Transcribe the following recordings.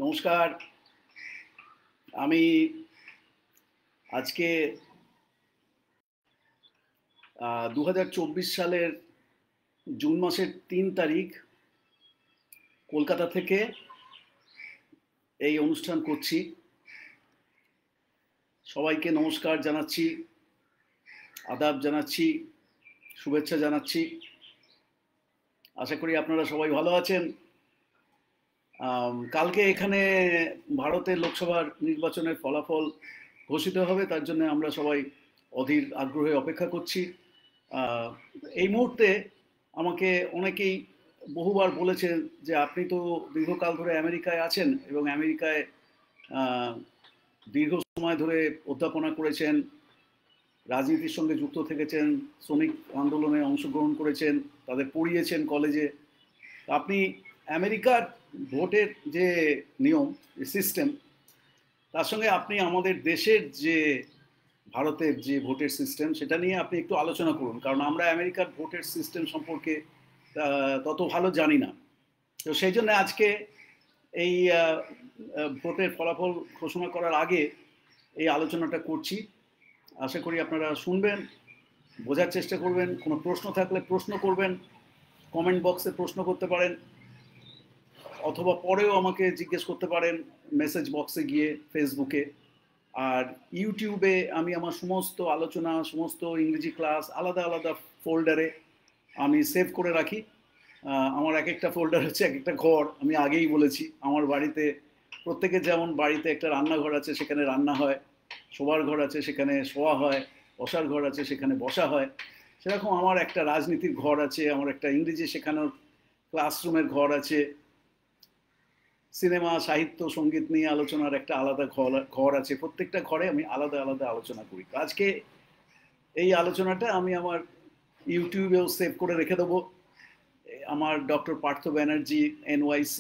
নমস্কার। আমি আজকে 2024 সালের জুন মাসের 3 তারিখ কলকাতা থেকে এই অনুষ্ঠান করছি। সবাইকে নমস্কার জানাচ্ছি, আদাব জানাচ্ছি, শুভেচ্ছা জানাচ্ছি। আশা করি আপনারা সবাই ভালো আছেন। কালকে এখানে ভারতের লোকসভার নির্বাচনের ফলাফল ঘোষিত হবে, তার জন্য আমরা সবাই অধীর আগ্রহে অপেক্ষা করছি। এই মুহূর্তে আমাকে অনেকেই বহুবার বলেছেন যে আপনি তো দীর্ঘকাল ধরে আমেরিকায় আছেন এবং আমেরিকায় দীর্ঘ সময় ধরে অধ্যাপনা করেছেন, রাজনীতির সঙ্গে যুক্ত থেকেছেন, শ্রমিক আন্দোলনে অংশগ্রহণ করেছেন, তাদের পড়িয়েছেন কলেজে। আপনি আমেরিকার ভোটের যে নিয়ম, সিস্টেম, তার সঙ্গে আপনি আমাদের দেশের যে ভারতের যে ভোটের সিস্টেম, সেটা নিয়ে আপনি একটু আলোচনা করুন, কারণ আমরা আমেরিকার ভোটের সিস্টেম সম্পর্কে তত ভালো জানি না। তো সেই জন্য আজকে এই ভোটের ফলাফল ঘোষণা করার আগে এই আলোচনাটা করছি। আশা করি আপনারা শুনবেন, বোঝার চেষ্টা করবেন, কোনো প্রশ্ন থাকলে প্রশ্ন করবেন, কমেন্ট বক্সে প্রশ্ন করতে পারেন, অথবা পরেও আমাকে জিজ্ঞেস করতে পারেন মেসেজ বক্সে গিয়ে ফেসবুকে। আর ইউটিউবে আমি আমার সমস্ত আলোচনা, সমস্ত ইংরেজি ক্লাস আলাদা আলাদা ফোল্ডারে আমি সেভ করে রাখি। আমার এক একটা ফোল্ডার হচ্ছে এক একটা ঘর। আমি আগেই বলেছি, আমার বাড়িতে প্রত্যেকের যেমন বাড়িতে একটা রান্নাঘর আছে, সেখানে রান্না হয়, শোবার ঘর আছে, সেখানে শোয়া হয়, বসার ঘর আছে, সেখানে বসা হয়, সেরকম আমার একটা রাজনীতির ঘর আছে, আমার একটা ইংরেজি শেখানোর ক্লাসরুমের ঘর আছে, সিনেমা, সাহিত্য, সঙ্গীত নিয়ে আলোচনার একটা আলাদা ঘর আছে। প্রত্যেকটা ঘরে আমি আলাদা আলাদা আলোচনা করি। আজকে এই আলোচনাটা আমি আমার ইউটিউবেও সেভ করে রেখে দেবো। আমার ডক্টর পার্থ ব্যানার্জি NYC,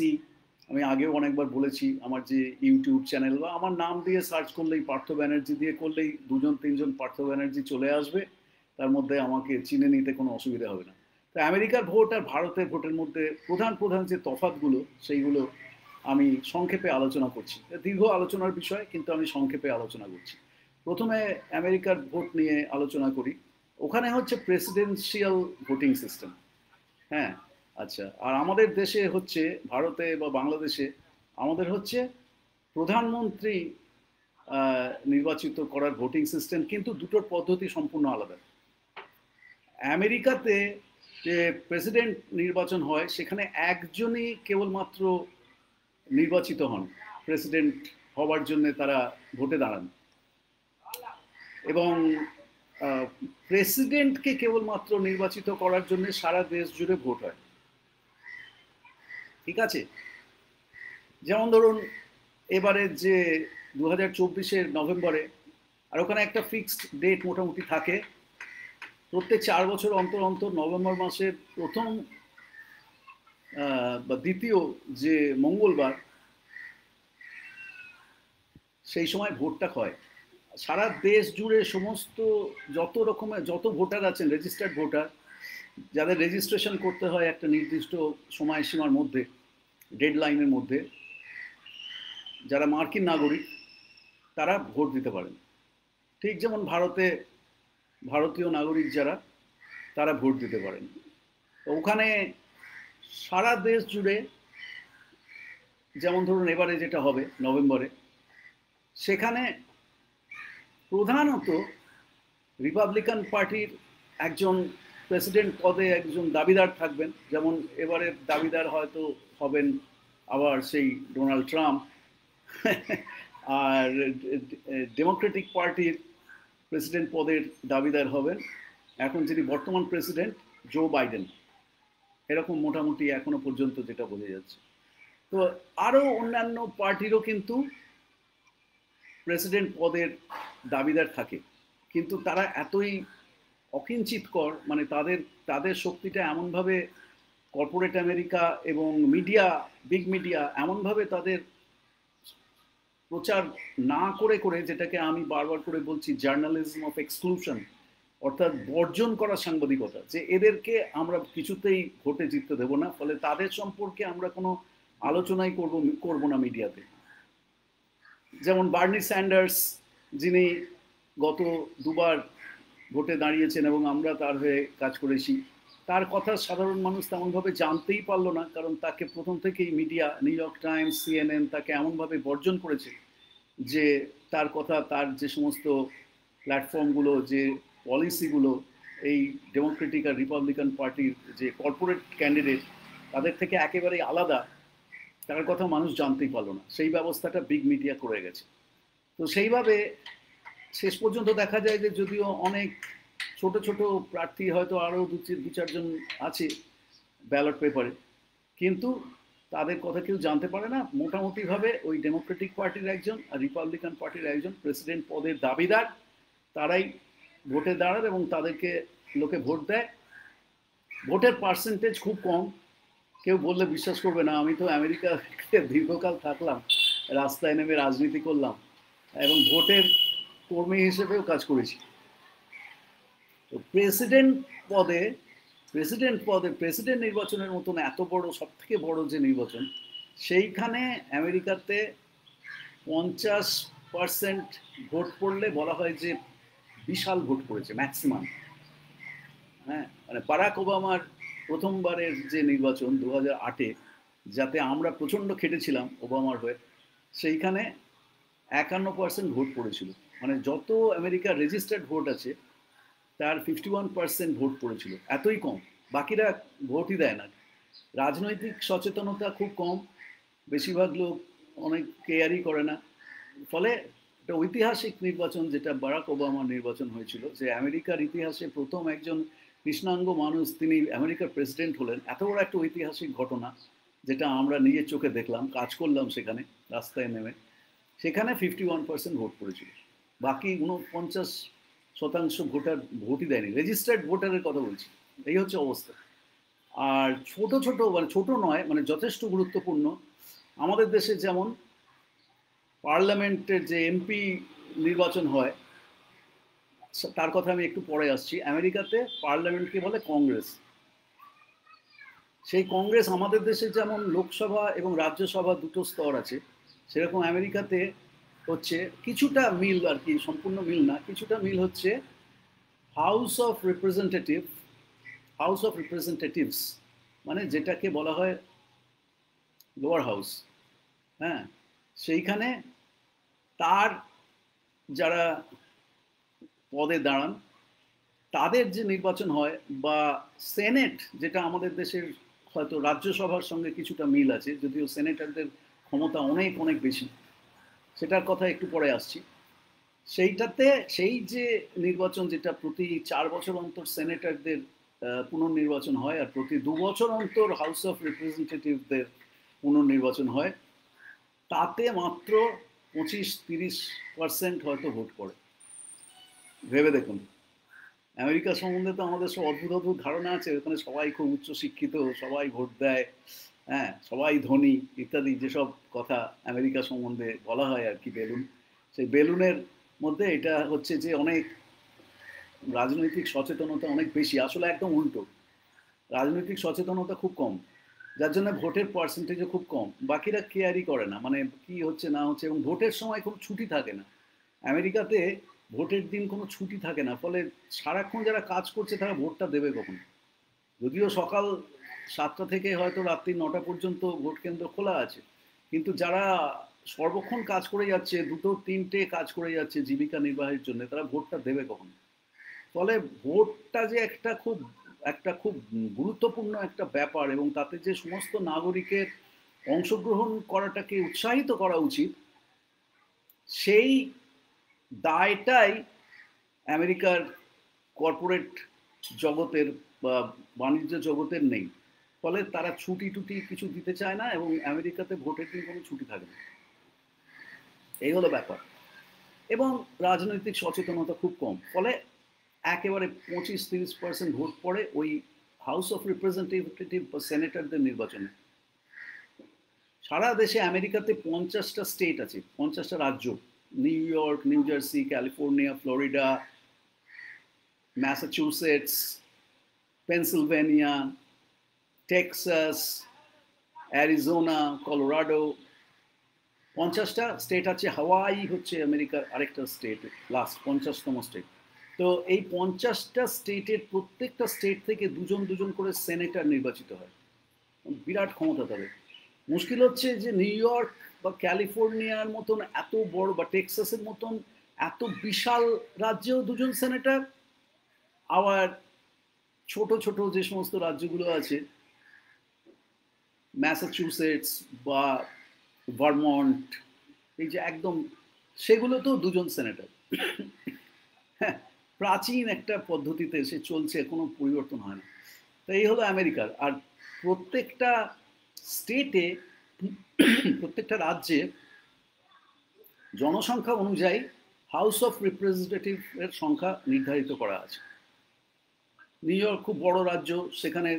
আমি আগেও অনেকবার বলেছি, আমার যে ইউটিউব চ্যানেল, বা আমার নাম দিয়ে সার্চ করলেই, পার্থ ব্যানার্জি দিয়ে করলেই 2-3জন পার্থ ব্যানার্জি চলে আসবে, তার মধ্যে আমাকে চিনে নিতে কোনো অসুবিধা হবে না। তো আমেরিকার ভোট আর ভারতের ভোটের মধ্যে প্রধান প্রধান যে তফাৎগুলো, সেইগুলো আমি সংক্ষেপে আলোচনা করছি। দীর্ঘ আলোচনার বিষয়, কিন্তু আমি সংক্ষেপে আলোচনা করছি। প্রথমে আমেরিকার ভোট নিয়ে আলোচনা করি। ওখানে হচ্ছে প্রেসিডেন্সিয়াল ভোটিং সিস্টেম। হ্যাঁ, আচ্ছা। আর আমাদের দেশে হচ্ছে, ভারতে বা বাংলাদেশে আমাদের হচ্ছে প্রধানমন্ত্রী নির্বাচিত করার ভোটিং সিস্টেম, কিন্তু দুটোর পদ্ধতি সম্পূর্ণ আলাদা। আমেরিকাতে যে প্রেসিডেন্ট নির্বাচন হয়, সেখানে একজনই কেবলমাত্র নির্বাচিত হন, প্রেসিডেন্ট হওয়ার জন্য তারা ভোটে দাঁড়ান, এবং প্রেসিডেন্টকে কেবলমাত্র নির্বাচিত করার জন্য সারা দেশ জুড়ে ভোট হয়। ঠিক আছে? যেমন ধরুন এবারে যে 2024-এর নভেম্বরে, আর ওখানে একটা ফিক্সড ডেট মোটামুটি থাকে, প্রত্যেক 4 বছর অন্তর অন্তর নভেম্বর মাসের প্রথম বা দ্বিতীয় যে মঙ্গলবার, সেই সময় ভোটটা হয়। সারা দেশ জুড়ে সমস্ত যত ভোটার আছেন, রেজিস্টার্ড ভোটার, যাদের রেজিস্ট্রেশন করতে হয় একটা নির্দিষ্ট সময়সীমার মধ্যে, ডেডলাইনের মধ্যে, যারা মার্কিন নাগরিক, তারা ভোট দিতে পারেন। ঠিক যেমন ভারতে ভারতীয় নাগরিক যারা, তারা ভোট দিতে পারেন। তো ওখানে সারা দেশ জুড়ে, যেমন ধরুন এবারে যেটা হবে নভেম্বরে, সেখানে প্রধানত রিপাবলিকান পার্টির একজন প্রেসিডেন্ট পদে একজন দাবিদার থাকবেন। যেমন এবারের দাবিদার হয়তো হবেন আবার সেই ডোনাল্ড ট্রাম্প। আর ডেমোক্রেটিক পার্টির প্রেসিডেন্ট পদের দাবিদার হবেন এখন যিনি বর্তমান প্রেসিডেন্ট, জো বাইডেন। এরকম মোটামুটি এখনো পর্যন্ত যেটা বোঝা যাচ্ছে। তো আরও অন্যান্য পার্টিরও কিন্তু প্রেসিডেন্ট পদের দাবিদার থাকে, কিন্তু তারা এতই অকিঞ্চিতকর, মানে তাদের শক্তিটা এমনভাবে, কর্পোরেট আমেরিকা এবং মিডিয়া, বিগ মিডিয়া এমনভাবে তাদের প্রচার না করে করে, যেটাকে আমি বারবার করে বলছি জার্নালিজম অফ এক্সক্লুশন, অর্থাৎ বর্জন করা সাংবাদিকতা, যে এদেরকে আমরা কিছুতেই ভোটে জিততে দেবো না, ফলে তাদের সম্পর্কে আমরা কোনো আলোচনাই করব না মিডিয়াতে। যেমন বার্নি স্যান্ডার্স, যিনি গত দুবার ভোটে দাঁড়িয়েছেন এবং আমরা তার হয়ে কাজ করেছি, তার কথা সাধারণ মানুষ তেমনভাবে জানতেই পারলো না, কারণ তাকে প্রথম থেকেই media, new York Times, CNN তাকে এমনভাবে বর্জন করেছে যে তার কথা, তার যে সমস্ত প্ল্যাটফর্মগুলো, যে পলিসিগুলো এই ডেমোক্রেটিক আর রিপাবলিকান পার্টির যে কর্পোরেট ক্যান্ডিডেট তাদের থেকে একেবারেই আলাদা, তার কথা মানুষ জানতেই পারলো না। সেই ব্যবস্থাটা বিগ মিডিয়া করে গেছে। তো সেইভাবে শেষ পর্যন্ত দেখা যায় যে যদিও অনেক ছোট ছোট প্রার্থী হয়তো আরও দু চারজন আছে ব্যালট পেপারে, কিন্তু তাদের কথা কেউ জানতে পারে না। মোটামুটিভাবে ওই ডেমোক্রেটিক পার্টির একজন আর রিপাবলিকান পার্টির একজন প্রেসিডেন্ট পদের দাবিদার, তারাই ভোটে দাঁড়ান এবং তাদেরকে লোকে ভোট দেয়। ভোটের পার্সেন্টেজ খুব কম, কেউ বললে বিশ্বাস করবে না। আমি তো আমেরিকাতে দীর্ঘকাল থাকলাম, রাস্তায় নেমে রাজনীতি করলাম এবং ভোটের কর্মী হিসেবেও কাজ করেছি। তো প্রেসিডেন্ট নির্বাচনের মতন এত বড়, সব থেকে বড় যে নির্বাচন, সেইখানে আমেরিকাতে 50% ভোট পড়লে বলা হয় যে বিশাল ভোট পড়েছে, ম্যাক্সিমাম। হ্যাঁ, মানে বারাক ওবামার প্রথমবারের যে নির্বাচন 2008-এ, যাতে আমরা প্রচণ্ড খেটেছিলাম ওবামার হয়ে, সেইখানে 51% ভোট পড়েছিল। মানে যত আমেরিকার রেজিস্টার্ড ভোট আছে তার 51% ভোট পড়েছিল, এতই কম। বাকিরা ভোটই দেয় না। রাজনৈতিক সচেতনতা খুব কম, বেশিরভাগ লোক অনেক কেয়ারই করে না। ফলে একটা ঐতিহাসিক নির্বাচন, যেটা বারাক ওবামার নির্বাচন হয়েছিল, যে আমেরিকার ইতিহাসে প্রথম একজন কৃষ্ণাঙ্গ মানুষ তিনি আমেরিকার প্রেসিডেন্ট হলেন, এত বড় একটা ঐতিহাসিক ঘটনা, যেটা আমরা নিজের চোখে দেখলাম, কাজ করলাম সেখানে রাস্তায় নেমে। সেখানে 51% ভোট পড়েছিল, বাকি 49% ভোটার ভোটই দেয়নি। রেজিস্টার্ড ভোটারের কথা বলছি, এই হচ্ছে অবস্থা। আর ছোট ছোট, মানে ছোট নয়, মানে যথেষ্ট গুরুত্বপূর্ণ, আমাদের দেশে যেমন পার্লামেন্টের যে এমপি নির্বাচন হয়, তার কথা আমি একটু পরে আসছি। আমেরিকাতে পার্লামেন্টকে বলে কংগ্রেস। সেই কংগ্রেস আমাদের দেশে যেমন লোকসভা এবং রাজ্যসভা দুটো স্তর আছে, সেরকম আমেরিকাতে হচ্ছে কিছুটা মিল আর কি, সম্পূর্ণ মিল না, কিছুটা মিল হচ্ছে হাউস অফ রিপ্রেজেন্টেটিভস, মানে যেটাকে বলা হয় লোয়ার হাউস। হ্যাঁ, সেইখানে তার যারা পদে দাঁড়ান তাদের যে নির্বাচন হয়, বা সেনেট, যেটা আমাদের দেশের হয়তো রাজ্যসভার সঙ্গে কিছুটা মিল আছে, যদিও সেনেটারদের ক্ষমতা অনেক অনেক বেশি, সেটার কথা একটু পরে আসছি। সেইটাতে সেই যে নির্বাচন, যেটা প্রতি 4 বছর অন্তর সেনেটারদের পুনর্নির্বাচন হয়, আর প্রতি 2 বছর অন্তর হাউস অফ রিপ্রেজেন্টেটিভদের পুনর্নির্বাচন হয়, তাতে মাত্র 25-30% হয়তো ভোট পড়ে। ভেবে দেখুন, আমেরিকা সম্বন্ধে তো আমাদের সব অদ্ভুত অদ্ভুত ধারণা আছে, ওখানে সবাই খুব উচ্চশিক্ষিত, সবাই ভোট দেয়, হ্যাঁ, সবাই ধনী ইত্যাদি, যেসব কথা আমেরিকা সম্বন্ধে বলা হয় আর কি, বেলুন। সেই বেলুনের মধ্যে এটা হচ্ছে যে অনেক রাজনৈতিক সচেতনতা অনেক বেশি, আসলে একদম উল্টো। রাজনৈতিক সচেতনতা খুব কম, যার জন্য ভোটের পার্সেন্টেজও খুব কম, বাকিরা কেয়ারই করে না, মানে কি হচ্ছে না হচ্ছে। এবং ভোটের সময় কোনো ছুটি থাকে না আমেরিকাতে, ভোটের দিন কোনো ছুটি থাকে না। ফলে সারাক্ষণ যারা কাজ করছে তারা ভোটটা দেবে কখন? যদিও সকাল 7টা থেকে হয়তো রাত্রি 9টা পর্যন্ত ভোট কেন্দ্র খোলা আছে, কিন্তু যারা সর্বক্ষণ কাজ করে যাচ্ছে, 2-3টে কাজ করে যাচ্ছে জীবিকা নির্বাহের জন্য, তারা ভোটটা দেবে কখন? ফলে ভোটটা যে একটা খুব গুরুত্বপূর্ণ একটা ব্যাপার, এবং তাতে যে সমস্ত নাগরিকের অংশগ্রহণ করাটাকে উৎসাহিত করা উচিত, সেই দায়টাই আমেরিকার কর্পোরেট জগতের বা বাণিজ্য জগতের নেই। ফলে তারা ছুটি টুটি কিছু দিতে চায় না, এবং আমেরিকাতে ভোটের দিন কোনো ছুটি থাকে না। এই হলো ব্যাপার। এবং রাজনৈতিক সচেতনতা খুব কম, ফলে একেবারে 25-30% ভোট পড়ে ওই হাউস অফ রিপ্রেজেন্টেটিভ বা সেনেটরদের নির্বাচনে। সারা দেশে আমেরিকাতে 50টা স্টেট আছে, 50টা রাজ্য, New York, New Jersey, California, Florida, Massachusetts, Pennsylvania, Texas, Arizona, Colorado, 50টা স্টেট আছে। হাওয়াই হচ্ছে আমেরিকার আরেকটা স্টেট, লাস্ট 50তম স্টেট। তো এই 50টা স্টেটের প্রত্যেকটা স্টেট থেকে দুজন দুজন করে সেনেটর নির্বাচিত হয়। বিরাট ক্ষমতা তাদের। মুশকিল হচ্ছে যে নিউ ইয়র্ক বা ক্যালিফোর্নিয়ার মতন এত বড়, বা টেক্সাসের মতন এত বিশাল রাজ্যেও দুজন সেনেটর, আবার ছোট ছোট যে সমস্ত রাজ্যগুলো আছে, ম্যাসাচুসেটস বা ভারমন্ট, এই যে একদম, সেগুলোতেও দুজন সেনেটর। হ্যাঁ, প্রাচীন একটা পদ্ধতিতে সে চলছে, কোনো পরিবর্তন হয় না। তো এই হলো আমেরিকার। আর প্রত্যেকটা স্টেটে, প্রত্যেকটা রাজ্যে জনসংখ্যা অনুযায়ী হাউস অফ রিপ্রেজেন্টেটিভের সংখ্যা নির্ধারিত করা আছে। নিউ ইয়র্ক খুব বড় রাজ্য, সেখানে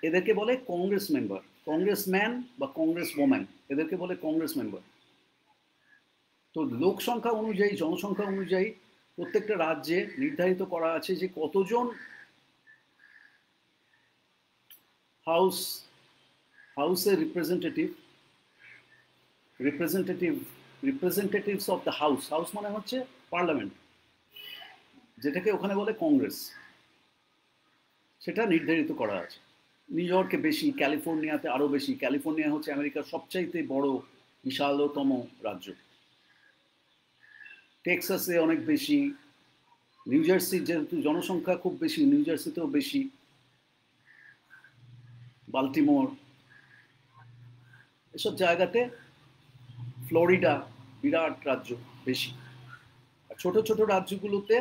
এদেরকে বলে কংগ্রেস মেম্বার, কংগ্রেসম্যান বা কংগ্রেস ওম্যান, এদেরকে বলে কংগ্রেস মেম্বার। তো লোক সংখ্যা অনুযায়ী, জনসংখ্যা অনুযায়ী প্রত্যেকটা রাজ্যে নির্ধারিত করা আছে যে কতজন হাউসের রিপ্রেজেন্টেটিভস অফ দ্য হাউস মানে হচ্ছে পার্লামেন্ট, যেটাকে ওখানে বলে কংগ্রেস, সেটা নির্ধারিত করা আছে। নিউ ইয়র্কে বেশি, ক্যালিফোর্নিয়াতে আরও বেশি। ক্যালিফোর্নিয়া হচ্ছে আমেরিকার সবচাইতে বড় বিশালতম রাজ্য। টেক্সাসে অনেক বেশি। নিউ জার্সির যেহেতু জনসংখ্যা খুব বেশি, নিউ জার্সিতেও বেশি। বাল্টিমোর, এসব জায়গাতে, ফ্লোরিডা, বিরাট রাজ্য, বেশি। আর ছোট ছোট রাজ্যগুলোতে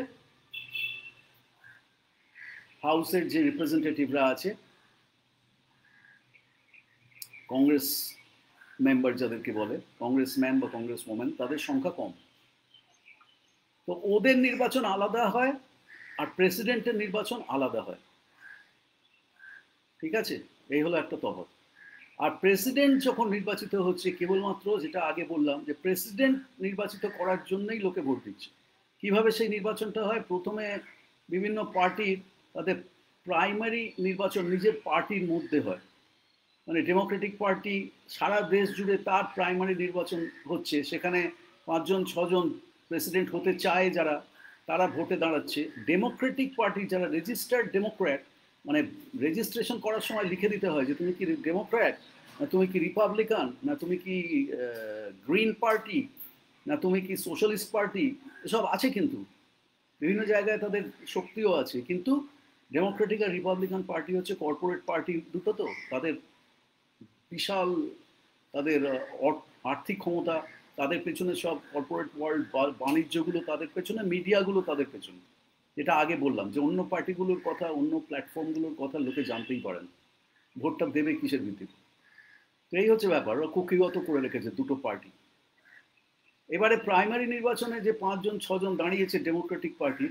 হাউসের যে রিপ্রেজেন্টেটিভরা আছে, কংগ্রেস মেম্বার যাদেরকে বলে, কংগ্রেসম্যান বা কংগ্রেস ওম্যান, তাদের সংখ্যা কম। তো ওদের নির্বাচন আলাদা হয়, আর প্রেসিডেন্টের নির্বাচন আলাদা হয়। ঠিক আছে, এই হলো একটা তফাৎ। আর প্রেসিডেন্ট যখন নির্বাচিত হচ্ছে, কেবলমাত্র যেটা আগে বললাম, যে প্রেসিডেন্ট নির্বাচিত করার জন্যই লোকে ভোট দিচ্ছে। কিভাবে সেই নির্বাচনটা হয়? প্রথমে বিভিন্ন পার্টির তাদের প্রাইমারি নির্বাচন নিজের পার্টির মধ্যে হয়। মানে ডেমোক্রেটিক পার্টি সারা দেশ জুড়ে তার প্রাইমারি নির্বাচন হচ্ছে, সেখানে 5জন 6জন প্রেসিডেন্ট হতে চায় যারা, তারা ভোটে দাঁড়াচ্ছে। ডেমোক্রেটিক পার্টি যারা রেজিস্টার্ড ডেমোক্র্যাট, মানে রেজিস্ট্রেশন করার সময় লিখে দিতে হয় যে তুমি কি ডেমোক্র্যাট, না তুমি কি রিপাবলিকান, না তুমি কি গ্রিন পার্টি, না তুমি কি সোশ্যালিস্ট পার্টি, এসব আছে। কিন্তু বিভিন্ন জায়গায় তাদের শক্তিও আছে। কিন্তু ডেমোক্রেটিক আর রিপাবলিকান পার্টি হচ্ছে কর্পোরেট পার্টি দুটো, তো তাদের বিশাল, তাদের আর্থিক ক্ষমতা, তাদের পেছনে সব কর্পোরেট ওয়ার্ল্ড, বাণিজ্যগুলো তাদের পেছনে, মিডিয়াগুলো তাদের পেছনে। যেটা আগে বললাম যে অন্য পার্টিগুলোর কথা, অন্য প্ল্যাটফর্মগুলোর কথা লোকে জানতেই পারে না, ভোটটা দেবে কিসের ভিত্তিতে। তো এই হচ্ছে ব্যাপার, ওরা কুক্ষিগত করে রেখেছে দুটো পার্টি। এবারে প্রাইমারি নির্বাচনে যে 5জন 6জন দাঁড়িয়েছে ডেমোক্রেটিক পার্টি,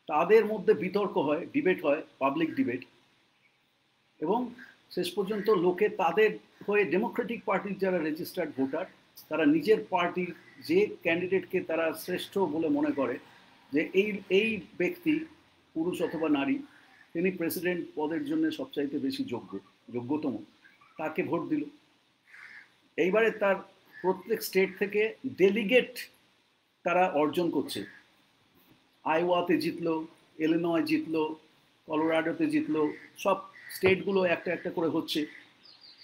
তাদের মধ্যে বিতর্ক হয়, ডিবেট হয়, পাবলিক ডিবেট, এবং শেষ পর্যন্ত লোকে তাদের হয়ে, ডেমোক্রেটিক পার্টির যারা রেজিস্টার্ড ভোটার, তারা নিজের পার্টির যে ক্যান্ডিডেটকে তারা শ্রেষ্ঠ বলে মনে করে, যে এই ব্যক্তি, পুরুষ অথবা নারী, তিনি প্রেসিডেন্ট পদের জন্য সবচাইতে বেশি যোগ্যতম, তাকে ভোট দিল। এইবারে তার প্রত্যেক স্টেট থেকে ডেলিগেট তারা অর্জন করছে। আইওয়াতে জিতলো, ইলিনয় জিতলো, কলোরাডোতে জিতলো, সব স্টেটগুলো একটা একটা করে হচ্ছে,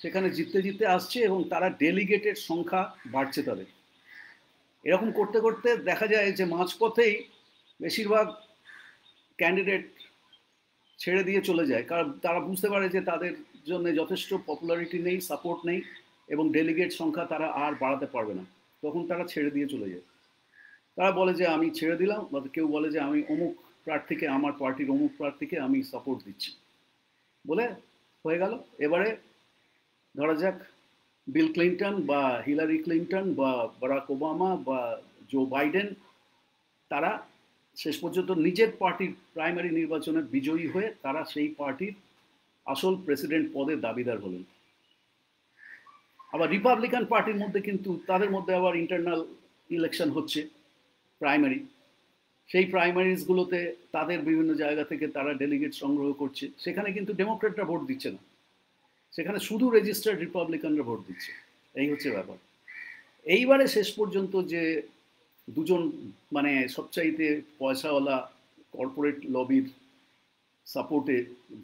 সেখানে জিততে জিততে আসছে, এবং তারা ডেলিগেটের সংখ্যা বাড়ছে তাদের। এরকম করতে করতে দেখা যায় যে মাঝপথেই বেশিরভাগ ক্যান্ডিডেট ছেড়ে দিয়ে চলে যায়, কারণ তারা বুঝতে পারে যে তাদের জন্য যথেষ্ট পপুলারিটি নেই, সাপোর্ট নেই, এবং ডেলিগেট সংখ্যা তারা আর বাড়াতে পারবে না। তখন তারা ছেড়ে দিয়ে চলে যায়। তারা বলে যে আমি ছেড়ে দিলাম, বা কেউ বলে যে আমি অমুক প্রার্থীকে, আমার পার্টির অমুক প্রার্থীকে আমি সাপোর্ট দিচ্ছি, বলে হয়ে গেল। এবারে ধরা যাক বিল ক্লিন্টন বা হিলারি ক্লিন্টন বা বারাক ওবামা বা জো বাইডেন, তারা শেষ পর্যন্ত নিজের পার্টির প্রাইমারি নির্বাচনে বিজয়ী হয়ে তারা সেই পার্টির আসল প্রেসিডেন্ট পদের দাবিদার হলেন। আবার রিপাবলিকান পার্টির মধ্যে কিন্তু তাদের মধ্যে আবার ইন্টারনাল ইলেকশন হচ্ছে, প্রাইমারি। সেই প্রাইমারিজগুলোতে তাদের বিভিন্ন জায়গা থেকে তারা ডেলিগেট সংগ্রহ করছে, সেখানে কিন্তু ডেমোক্রেটরা ভোট দিচ্ছে না, সেখানে শুধু রেজিস্টার্ড রিপাবলিকানরা ভোট দিচ্ছে, এই হচ্ছে ব্যাপার। এইবারে শেষ পর্যন্ত যে দুজন মানে সবচাইতে পয়সাওয়ালা কর্পোরেট লবির সাপোর্টে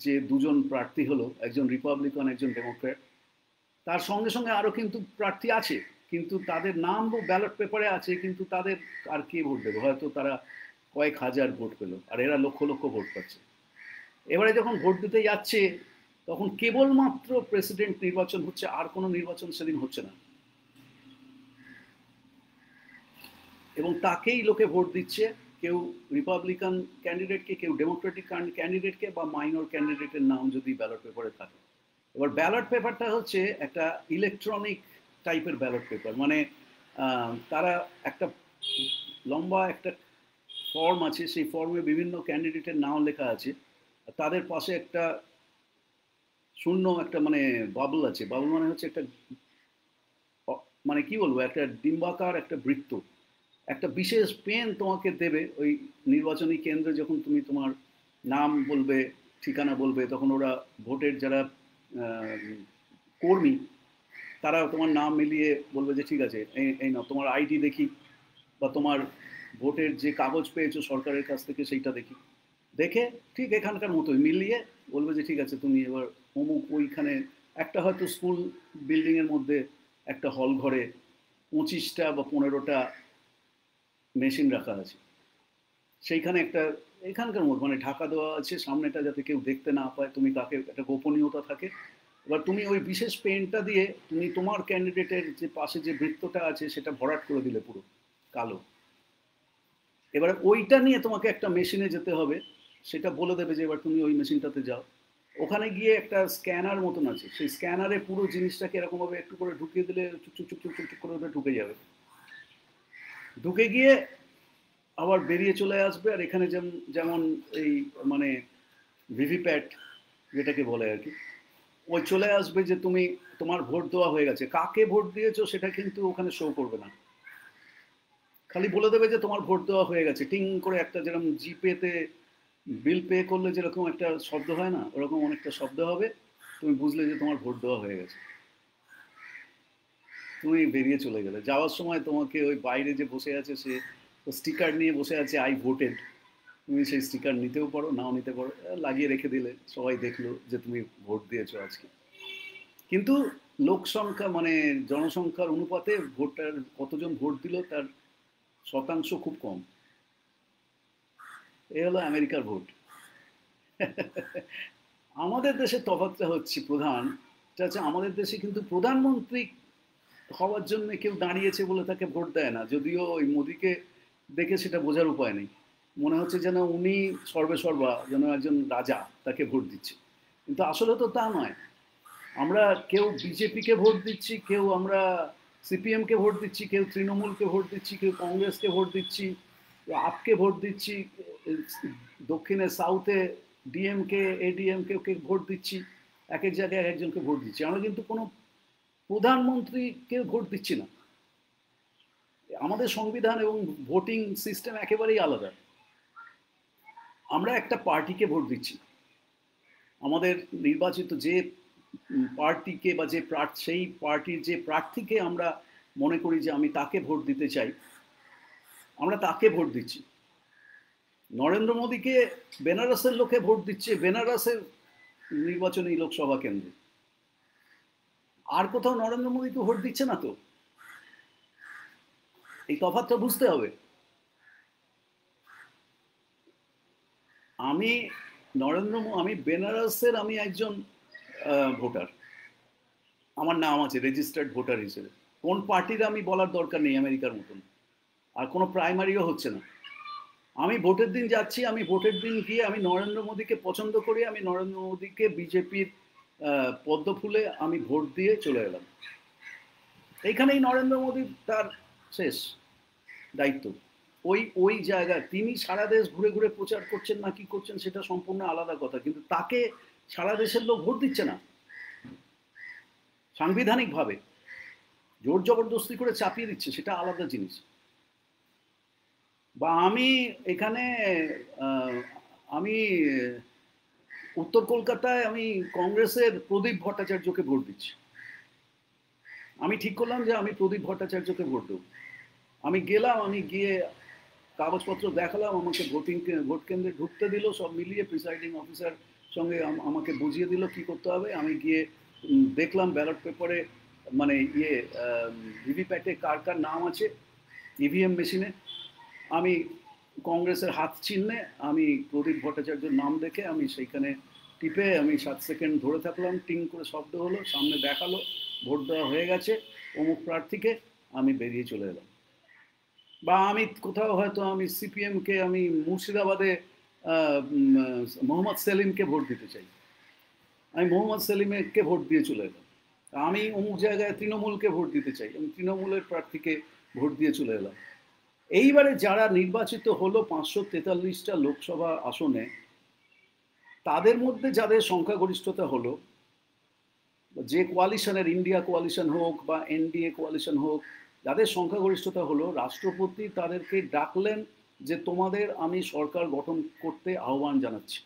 যে দুজন প্রার্থী হলো, একজন রিপাবলিকান একজন ডেমোক্র্যাট, তার সঙ্গে সঙ্গে আরও কিন্তু প্রার্থী আছে, কিন্তু তাদের নাম ব্যালট পেপারে আছে, কিন্তু তাদের আর কে ভোট দেবে, হয়তো তারা কয়েক হাজার ভোট পেল, আর এরা লক্ষ লক্ষ ভোট পাচ্ছে। এবারে যখন ভোট দিতে যাচ্ছে তখন কেবলমাত্র প্রেসিডেন্ট নির্বাচন হচ্ছে, আর কোনো নির্বাচন সেদিন হচ্ছে না, এবং তাকেই লোকে ভোট দিচ্ছে, কেউ রিপাবলিকান ক্যান্ডিডেটকে, কেউ ডেমোক্রেটিক ক্যান্ডিডেটকে, বা মাইনর ক্যান্ডিডেটের নাম যদি ব্যালট পেপারে থাকে। এবার ব্যালট পেপারটা হচ্ছে একটা ইলেকট্রনিক টাইপের ব্যালট পেপার, মানে তারা একটা লম্বা একটা ফর্ম আছে, সেই ফর্মে বিভিন্ন ক্যান্ডিডেটের নাম লেখা আছে, তাদের পাশে একটা শূন্য একটা মানে বাবল আছে, বাবল মানে হচ্ছে একটা মানে কি বলবো, একটা ডিম্বাকার একটা বৃত্ত, একটা বিশেষ পেন তোমাকে দেবে ওই নির্বাচনী কেন্দ্রে, যখন তুমি তোমার নাম বলবে, ঠিকানা বলবে, তখন ওরা ভোটের যারা কর্মী তারা তোমার নাম মিলিয়ে বলবে যে ঠিক আছে, এই না তোমার আইডি দেখি, বা তোমার ভোটের যে কাগজ পেয়েছো সরকারের কাছ থেকে সেইটা দেখি, দেখে ঠিক এখানকার মতোই মিলিয়ে বলবে যে ঠিক আছে তুমি এবার অমুক ওইখানে একটা হয়তো স্কুল বিল্ডিংয়ের মধ্যে একটা হল ঘরে 25টা বা 15টা মেশিন রাখা আছে, সেইখানে একটা এখানকার মতো মানে ঢাকা দেওয়া আছে সামনেটা, যাতে কেউ দেখতে না পায়, তুমি কাকে একটা গোপনীয়তা থাকে। এবার তুমি ওই বিশেষ পেনটা দিয়ে তুমি তোমার ক্যান্ডিডেটের যে পাশে যে বৃত্তটা আছে সেটা ভরাট করে দিলে পুরো কালো। এবারে ওইটা নিয়ে তোমাকে একটা মেশিনে যেতে হবে, সেটা বলে দেবে যে এবার তুমি ওই মেশিনটাতে যাও, ওখানে গিয়ে একটা স্ক্যানার মতন আছে, সেই স্ক্যানারে পুরো জিনিসটাকে এরকমভাবে একটু করে ঢুকিয়ে দিলে চুক চুক চুক চুক চুক করে ওটা ঢুকে যাবে, ঢুকে গিয়ে আবার বেরিয়ে চলে আসবে। আর এখানে যেমন যেমন এই মানে ভিভিপ্যাট যেটাকে বলে আর কি, ওই চলে আসবে যে তুমি তোমার ভোট দেওয়া হয়ে গেছে, কাকে ভোট দিয়েছো সেটা কিন্তু ওখানে শো করবে না, খালি বলে দেবে যে তোমার ভোট দেওয়া হয়ে গেছে, টিং করে একটা, যেরকম জিপেতে বিল পে করলে যেরকম একটা শব্দ হয় না, ওরকম অনেকটা শব্দ হবে, তুমি বুঝলে যে তোমার ভোট দেওয়া হয়ে গেছে, তুমি বেরিয়ে চলে গেলে। যাওয়ার সময় তোমাকে ওই বাইরে যে বসে আছে সে স্টিকার নিয়ে বসে আছে আই ভোটেড, তুমি সেই স্টিকার নিতেও পারো নাও নিতে পারো, লাগিয়ে রেখে দিলে সবাই দেখলো যে তুমি ভোট দিয়েছো আজকে। কিন্তু লোক সংখ্যা মানে জনসংখ্যার অনুপাতে ভোটার কতজন ভোট দিল তার শতাংশ খুব কম। এ হলো আমেরিকার ভোট। আমাদের দেশে তফাৎটা হচ্ছে প্রধান, হচ্ছে আমাদের দেশে কিন্তু প্রধানমন্ত্রী হওয়ার জন্য কেউ দাঁড়িয়েছে বলে তাকে ভোট দেয় না, যদিও ওই মোদিকে দেখে সেটা বোঝার উপায় নেই, মনে হচ্ছে যেন উনি সর্বেসর্বা, যেন একজন রাজা, তাকে ভোট দিচ্ছে, কিন্তু আসলে তো তা নয়। আমরা কেউ বিজেপিকে ভোট দিচ্ছি, কেউ আমরা সিপিএমকে ভোট দিচ্ছি, কেউ তৃণমূলকে ভোট দিচ্ছি, কেউ কংগ্রেসকে ভোট দিচ্ছি, কেউ আপকে ভোট দিচ্ছি, দক্ষিণে সাউথে ডিএমকে এডিএমকে ভোট দিচ্ছি, এক এক জায়গায় এক একজনকে ভোট দিচ্ছি, আমরা কিন্তু কোনো প্রধানমন্ত্রীকে ভোট দিচ্ছি না। আমাদের সংবিধান এবং ভোটিং সিস্টেম একেবারেই আলাদা। আমরা একটা পার্টিকে ভোট দিচ্ছি, আমাদের নির্বাচিত যে পার্টিকে বা যে সেই পার্টির যে প্রার্থীকে আমরা মনে করি যে আমি তাকে ভোট দিতে চাই, আমরা তাকে ভোট দিচ্ছি। নরেন্দ্র মোদীকে বেনারসের লোকে ভোট দিচ্ছে বেনারসের নির্বাচনী লোকসভা কেন্দ্রে, আর কোথাও নরেন্দ্র মোদীকে ভোট দিচ্ছে না তো। এই তফাৎটা বুঝতে হবে। আমি আমি বেনারসের আমি একজন ভোটার, আমার নাম আছে রেজিস্টার্ড ভোটার হিসেবে, কোন পার্টির আমি বলার দরকার নেই আমেরিকার মতন, আর কোনো প্রাইমারিও হচ্ছে না। আমি ভোটের দিন যাচ্ছি, আমি ভোটের দিন গিয়ে আমি নরেন্দ্র মোদীকে পছন্দ করি, আমি নরেন্দ্র মোদীকে বিজেপির পদ্ম ফুলে আমি ভোট দিয়ে চলে এলাম, এইখানেই নরেন্দ্র মোদী তার শেষ দায়িত্ব। ওই ওই জায়গায় তিনি সারা দেশ ঘুরে ঘুরে প্রচার করছেন না কি করছেন সেটা সম্পূর্ণ আলাদা কথা, কিন্তু তাকে সারা দেশের লোক ভোট দিচ্ছে না, সাংবিধানিকভাবে জোর জবরদস্তি করে চাপিয়ে দিচ্ছে, সেটা আলাদা জিনিস। বা আমি এখানে আমি উত্তর কলকাতায় আমি কংগ্রেসের প্রদীপ ভট্টাচার্যকে ভোট দিচ্ছি। আমি ঠিক করলাম যে আমি প্রদীপ ভট্টাচার্যকে ভোট দেবো। আমি গেলাম, আমি গিয়ে কাগজপত্র দেখালাম, আমাকে ভোট কেন্দ্রে ঢুকতে দিল, সব মিলিয়ে প্রিসাইডিং অফিসার সঙ্গে আমাকে বুঝিয়ে দিল কি করতে হবে। আমি গিয়ে দেখলাম ব্যালট পেপারে, মানে ভিভিপ্যাটে কার কার নাম আছে ইভিএম মেশিনে। আমি কংগ্রেসের হাত চিহ্নে আমি প্রদীপ ভট্টাচার্যের নাম দেখে আমি সেইখানে টিপে আমি 7 সেকেন্ড ধরে থাকলাম, টিং করে শব্দ হলো, সামনে দেখালো ভোট দেওয়া হয়ে গেছে অমুক প্রার্থীকে, আমি বেরিয়ে চলে এলাম। বা আমি কোথাও হয়তো আমি সিপিএমকে আমি মুর্শিদাবাদে মোহাম্মদ সেলিমকে ভোট দিতে চাই, আমি মোহাম্মদ সেলিমকে ভোট দিয়ে চলে এলাম। আমি অমুক জায়গায় তৃণমূলকে ভোট দিতে চাই, আমি তৃণমূলের প্রার্থীকে ভোট দিয়ে চলে এলাম। এইবারে যারা নির্বাচিত হলো 543টা লোকসভা আসনে, তাদের মধ্যে যাদের সংখ্যাগরিষ্ঠতা হলো, যে কোয়ালিশনের, ইন্ডিয়া কোয়ালিশন হোক বা এনডিএ কোয়ালিশন হোক, যাদের সংখ্যাগরিষ্ঠতা হলো, রাষ্ট্রপতি তাদেরকে ডাকলেন যে তোমাদের আমি সরকার গঠন করতে আহ্বান জানাচ্ছি।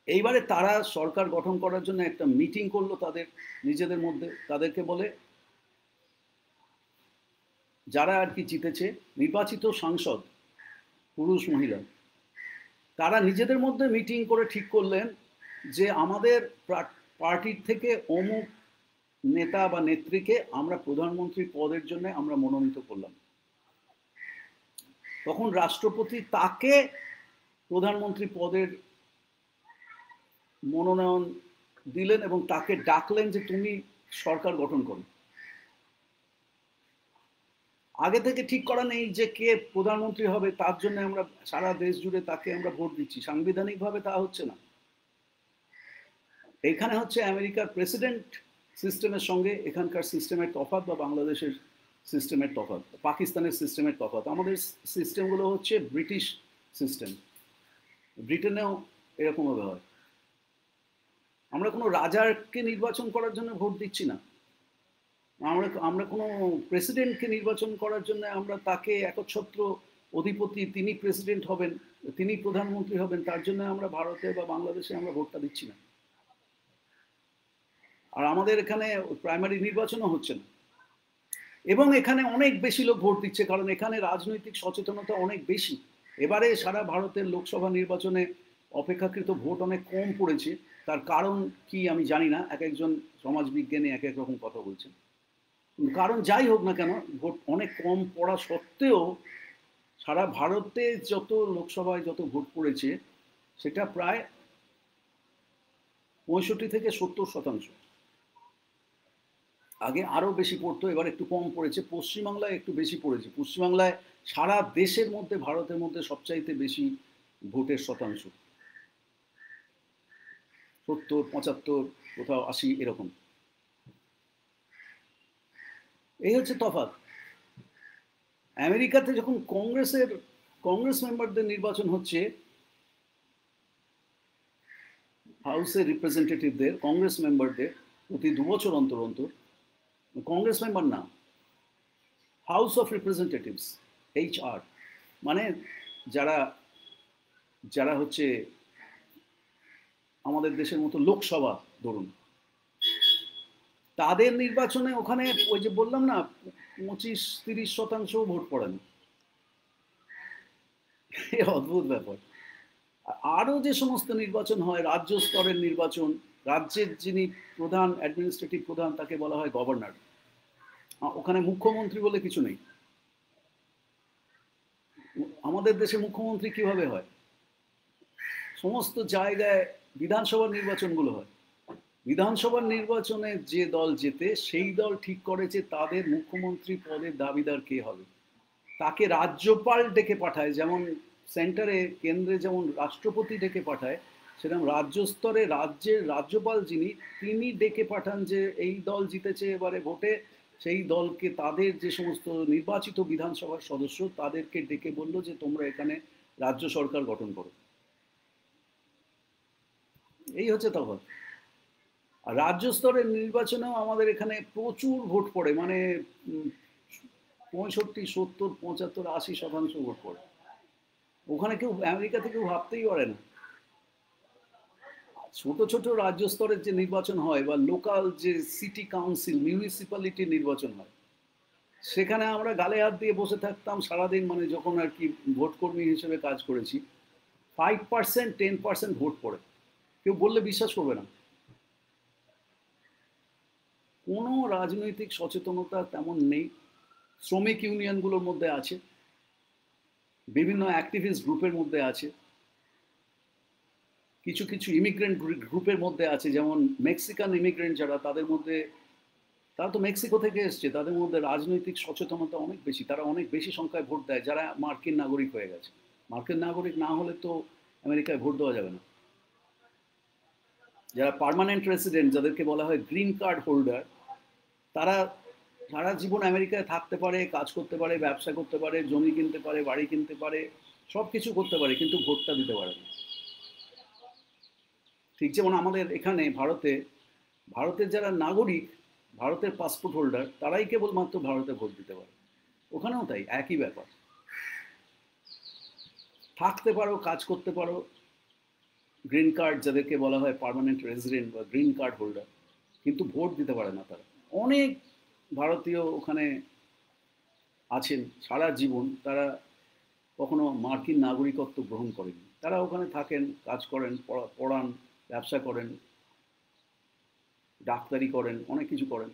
এইবারে তারা সরকার গঠন করার জন্য একটা মিটিং করলো তাদের নিজেদের মধ্যে। তাদেরকে বলে, যারা আর কি জিতেছে, নির্বাচিত সাংসদ পুরুষ মহিলা, তারা নিজেদের মধ্যে মিটিং করে ঠিক করলেন যে আমাদের পার্টির থেকে অমুক নেতা বা নেত্রীকে আমরা প্রধানমন্ত্রী পদের জন্য আমরা মনোনীত করলাম। তখন রাষ্ট্রপতি তাকে প্রধানমন্ত্রী পদের মনোনয়ন দিলেন এবং তাকে ডাকলেন যে তুমি সরকার গঠন করো। আগে থেকে ঠিক করা নেই যে কে প্রধানমন্ত্রী হবে, তার জন্য আমরা সারা দেশ জুড়ে তাকে আমরা ভোট দিচ্ছি, সাংবিধানিকভাবে তা হচ্ছে না। এখানে হচ্ছে আমেরিকার প্রেসিডেন্ট সিস্টেমের সঙ্গে এখানকার সিস্টেমের তফাৎ, বা বাংলাদেশের সিস্টেমের তফাৎ, পাকিস্তানের সিস্টেমের তফাৎ। আমাদের সিস্টেমগুলো হচ্ছে ব্রিটিশ সিস্টেম, ব্রিটেনেও এরকমভাবে হয়। আমরা কোনো রাজাকে নির্বাচন করার জন্য ভোট দিচ্ছি না, আমরা কোনো প্রেসিডেন্টকে নির্বাচন করার জন্য আমরা তাকে একচ্ছত্র অধিপতি, তিনি প্রেসিডেন্ট হবেন, তিনি প্রধানমন্ত্রী হবেন, তার জন্য আমরা ভারতে বা বাংলাদেশে আমরা ভোটটা দিচ্ছি না। আর আমাদের এখানে প্রাইমারি নির্বাচনও হচ্ছে না, এবং এখানে অনেক বেশি লোক ভোট দিচ্ছে কারণ এখানে রাজনৈতিক সচেতনতা অনেক বেশি। এবারে সারা ভারতের লোকসভা নির্বাচনে অপেক্ষাকৃত ভোট অনেক কম পড়েছে। তার কারণ কি আমি জানি না, এক একজন সমাজবিজ্ঞানী এক এক রকম কথা বলছেন। কারণ যাই হোক না কেন, ভোট অনেক কম পড়া সত্ত্বেও সারা ভারতে যত লোকসভায় যত ভোট পড়েছে সেটা প্রায় 65 থেকে 70%। আগে আরও বেশি পড়তো, এবার একটু কম পড়েছে। পশ্চিমবাংলায় একটু বেশি পড়েছে। পশ্চিমবাংলায় সারা দেশের মধ্যে, ভারতের মধ্যে সবচাইতে বেশি ভোটের শতাংশ, 70, 75, কোথাও 80 এরকম। এই হচ্ছে তফাৎ। আমেরিকাতে যখন কংগ্রেস মেম্বারদের নির্বাচন হচ্ছে, হাউসের রিপ্রেজেন্টেটিভদের, কংগ্রেস মেম্বারদের প্রতি 2 বছর অন্তর অন্তর, কংগ্রেস মেম্বার না, হাউস অফ রিপ্রেজেন্টেটিভস, HR, মানে যারা যারা হচ্ছে আমাদের দেশের মতো লোকসভা ধরুন, তাদের নির্বাচনে ওখানে ওই যে বললাম না 25-30% ভোট পড়ে না। অদ্ভুত ব্যাপার। আরও যে সমস্ত নির্বাচন হয়, রাজ্য স্তরের নির্বাচন, রাজ্যের যিনি প্রধান অ্যাডমিনিস্ট্রেটিভ প্রধান তাকে বলা হয় গভর্নর। ওখানে মুখ্যমন্ত্রী বলে কিছু নেই। আমাদের দেশে মুখ্যমন্ত্রী কিভাবে হয়? সমস্ত জায়গায় বিধানসভার নির্বাচনগুলো হয়। বিধানসভার নির্বাচনে যে দল জেতে সেই দল ঠিক করে যে তাদের মুখ্যমন্ত্রী পদের দাবিদার কে হবে। তাকে রাজ্যপাল ডেকে পাঠায়, যেমন সেন্টারে কেন্দ্রে যেমন রাষ্ট্রপতি ডেকে পাঠায়, সেরকম রাজ্য স্তরে রাজ্যের রাজ্যপাল যিনি, তিনি ডেকে পাঠান যে এই দল জিতেছে এবারে ভোটে, সেই দলকে তাদের যে সমস্ত নির্বাচিত বিধানসভার সদস্য তাদেরকে ডেকে বলল যে তোমরা এখানে রাজ্য সরকার গঠন করো। এই হচ্ছে তফাৎ। আর রাজ্য স্তরের নির্বাচনেও আমাদের এখানে প্রচুর ভোট পড়ে, মানে 65, 70, 75, 80% ভোট পড়ে। ওখানে কেউ আমেরিকাতে কেউ ভাবতেই পারে না। ছোট ছোট রাজ্য স্তরের যে নির্বাচন হয় বা লোকাল যে সিটি কাউন্সিল মিউনিসিপ্যালিটি নির্বাচন হয়, সেখানে আমরা গালে হাত দিয়ে বসে থাকতাম সারাদিন, মানে যখন আর কি ভোট কর্মী হিসেবে কাজ করেছি। 5%, 10% ভোট পড়ে, কেউ বললে বিশ্বাস করবে না। কোনো রাজনৈতিক সচেতনতা তেমন নেই। শ্রমিক ইউনিয়নগুলোর মধ্যে আছে, বিভিন্ন অ্যাক্টিভিস্ট গ্রুপের মধ্যে আছে, কিছু কিছু ইমিগ্রেন্ট গ্রুপের মধ্যে আছে, যেমন মেক্সিকান ইমিগ্রেন্ট যারা, তাদের মধ্যে, তারা তো মেক্সিকো থেকে এসছে, তাদের মধ্যে রাজনৈতিক সচেতনতা অনেক বেশি, তারা অনেক বেশি সংখ্যায় ভোট দেয় যারা মার্কিন নাগরিক হয়ে গেছে। মার্কিন নাগরিক না হলে তো আমেরিকায় ভোট দেওয়া যাবে না। যারা পার্মানেন্ট রেসিডেন্ট, যাদেরকে বলা হয় গ্রিন কার্ড হোল্ডার, তারা সারা জীবন আমেরিকায় থাকতে পারে, কাজ করতে পারে, ব্যবসা করতে পারে, জমি কিনতে পারে, বাড়ি কিনতে পারে, সব কিছু করতে পারে, কিন্তু ভোটটা দিতে পারে না। ঠিক যেমন আমাদের এখানে ভারতে, ভারতের যারা নাগরিক, ভারতের পাসপোর্ট হোল্ডার, তারাই কেবলমাত্র ভারতে ভোট দিতে পারে। ওখানেও তাই, একই ব্যাপার। থাকতে পারো, কাজ করতে পারো, গ্রিন কার্ড যাদেরকে বলা হয় পার্মানেন্ট রেসিডেন্ট বা গ্রিন কার্ড হোল্ডার, কিন্তু ভোট দিতে পারে না তারা। অনেক ভারতীয় ওখানে আছেন সারা জীবন, তারা কখনো মার্কিন নাগরিকত্ব গ্রহণ করেনি, তারা ওখানে থাকেন, কাজ করেন, পড়ান, ব্যবসা করেন, ডাক্তারি করেন, অনেক কিছু করেন,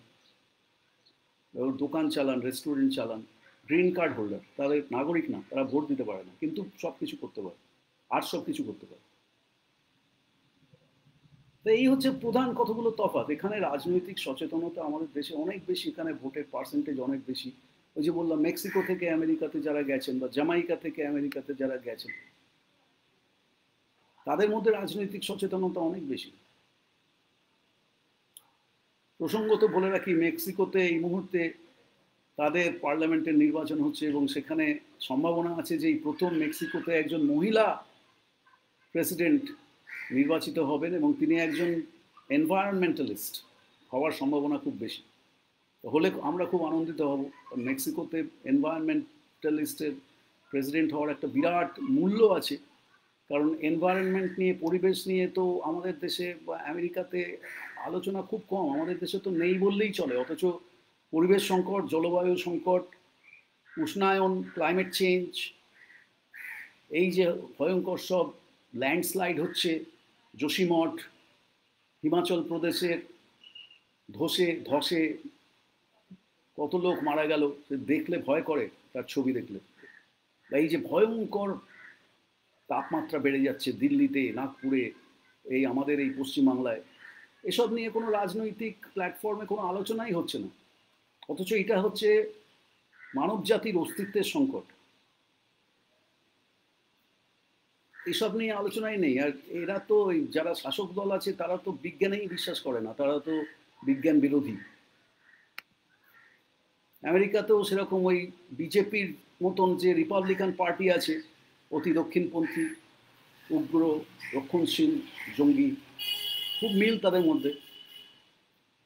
দোকান চালান, রেস্টুরেন্ট চালান। গ্রিন কার্ড হোল্ডার, তাদের নাগরিক না, তারা ভোট দিতে পারে না, কিন্তু সব কিছু করতে পারে, আর সব কিছু করতে পারে। তো এই হচ্ছে প্রধান কতগুলো তফাৎ। এখানে রাজনৈতিক সচেতনতা আমাদের দেশে অনেক বেশি, এখানে ভোটের পার্সেন্টেজ অনেক বেশি। ওই যে বললাম, মেক্সিকো থেকে আমেরিকাতে যারা গেছেন বা জামাইকা থেকে আমেরিকাতে যারা গেছেন, তাদের মধ্যে রাজনৈতিক সচেতনতা অনেক বেশি। প্রসঙ্গত বলে রাখি, মেক্সিকোতে এই মুহূর্তে তাদের পার্লামেন্টের নির্বাচন হচ্ছে এবং সেখানে সম্ভাবনা আছে যে এই প্রথম মেক্সিকোতে একজন মহিলা প্রেসিডেন্ট নির্বাচিত হবেন এবং তিনি একজন এনভায়রনমেন্টালিস্ট হওয়ার সম্ভাবনা খুব বেশি। হলে আমরা খুব আনন্দিত হব। মেক্সিকোতে এনভায়রনমেন্টালিস্টের প্রেসিডেন্ট হওয়ার একটা বিরাট মূল্য আছে, কারণ এনভায়রনমেন্ট নিয়ে, পরিবেশ নিয়ে তো আমাদের দেশে বা আমেরিকাতে আলোচনা খুব কম, আমাদের দেশে তো নেই বললেই চলে। অথচ পরিবেশ সংকট, জলবায়ু সংকট, উষ্ণায়ন, ক্লাইমেট চেঞ্জ, এই যে ভয়ঙ্কর সব ল্যান্ডস্লাইড হচ্ছে, যোশীমঠ, হিমাচল প্রদেশের ধসে কত লোক মারা গেল, দেখলে ভয় করে তার ছবি দেখলে। এই যে ভয়ঙ্কর তাপমাত্রা বেড়ে যাচ্ছে দিল্লিতে, নাগপুরে, এই আমাদের এই পশ্চিমবাংলায়, এসব নিয়ে কোনো রাজনৈতিক প্ল্যাটফর্মে কোনো আলোচনাই হচ্ছে না। অথচ এটা হচ্ছে মানব জাতির অস্তিত্বের সংকট, এসব নিয়ে আলোচনাই নেই। আর এরা তো, যারা শাসক দল আছে, তারা তো বিজ্ঞানেই বিশ্বাস করে না, তারা তো বিজ্ঞান বিরোধী। আমেরিকাতেও সেরকম ওই বিজেপির মতন যে রিপাবলিকান পার্টি আছে, অতি দক্ষিণপন্থী, উগ্র, রক্ষণশীল, জঙ্গি, খুব মিল তাদের মধ্যে।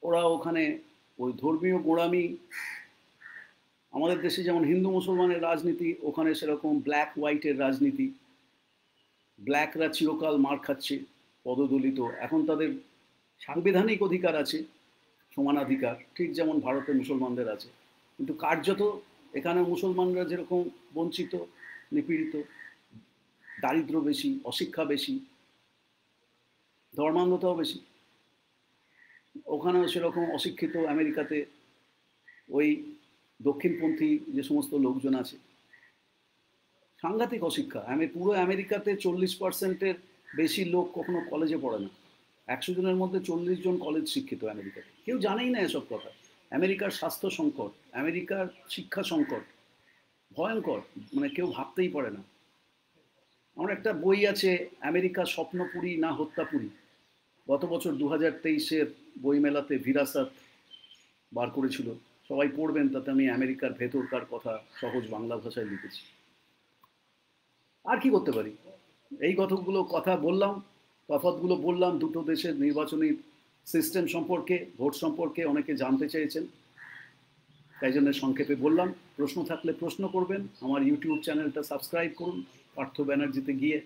ওরা ওখানে ওই ধর্মীয় গোঁড়ামি, আমাদের দেশে যেমন হিন্দু মুসলমানের রাজনীতি, ওখানে সেরকম ব্ল্যাক হোয়াইটের রাজনীতি। ব্ল্যাকরা চিরকাল মার খাচ্ছে, পদদলিত, এখন তাদের সাংবিধানিক অধিকার আছে, সমানাধিকার, ঠিক যেমন ভারতে মুসলমানদের আছে, কিন্তু কার্যত এখানে মুসলমানরা যেরকম বঞ্চিত, নিপীড়িত, দারিদ্র বেশি, অশিক্ষা বেশি, ধর্মান্ধতাও বেশি, ওখানেও সেরকম অশিক্ষিত আমেরিকাতে ওই দক্ষিণপন্থী যে সমস্ত লোকজন আছে, সাংঘাতিক অশিক্ষা। পুরো আমেরিকাতে 40%-এর বেশি লোক কখনো কলেজে পড়ে না। 100 জনের মধ্যে 40 জন কলেজ শিক্ষিত আমেরিকাতে, কেউ জানেই না এসব কথা। আমেরিকার স্বাস্থ্য সংকট, আমেরিকার শিক্ষা সংকট ভয়ঙ্কর, মানে কেউ ভাবতেই পারে না। আমার একটা বই আছে, আমেরিকা স্বপ্নপুরী না হত্যাপুরী, গত বছর 2023-এর বইমেলাতে ভিরাসাত বার করেছিল, সবাই পড়বেন, তাতে আমি আমেরিকার ভেতরকার কথা সহজ বাংলা ভাষায় লিখেছি। আর কি করতে পারি? এই কতগুলো কথা বললাম, তফাৎগুলো বললাম দুটো দেশের নির্বাচনী সিস্টেম সম্পর্কে, ভোট সম্পর্কে অনেকে জানতে চেয়েছেন, তাই জন্য সংক্ষেপে বললাম। প্রশ্ন থাকলে প্রশ্ন করবেন। আমার ইউটিউব চ্যানেলটা সাবস্ক্রাইব করুন, পার্থ ব্যানার্জিতে গিয়ে।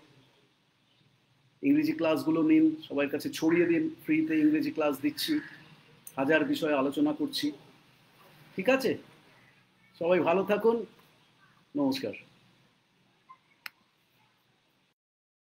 ইংরেজি ক্লাসগুলো নিন, সবার কাছে ছড়িয়ে দিন, ফ্রিতে ইংরেজি ক্লাস দিচ্ছি, হাজার বিষয়ে আলোচনা করছি। ঠিক আছে, সবাই ভালো থাকুন, নমস্কার।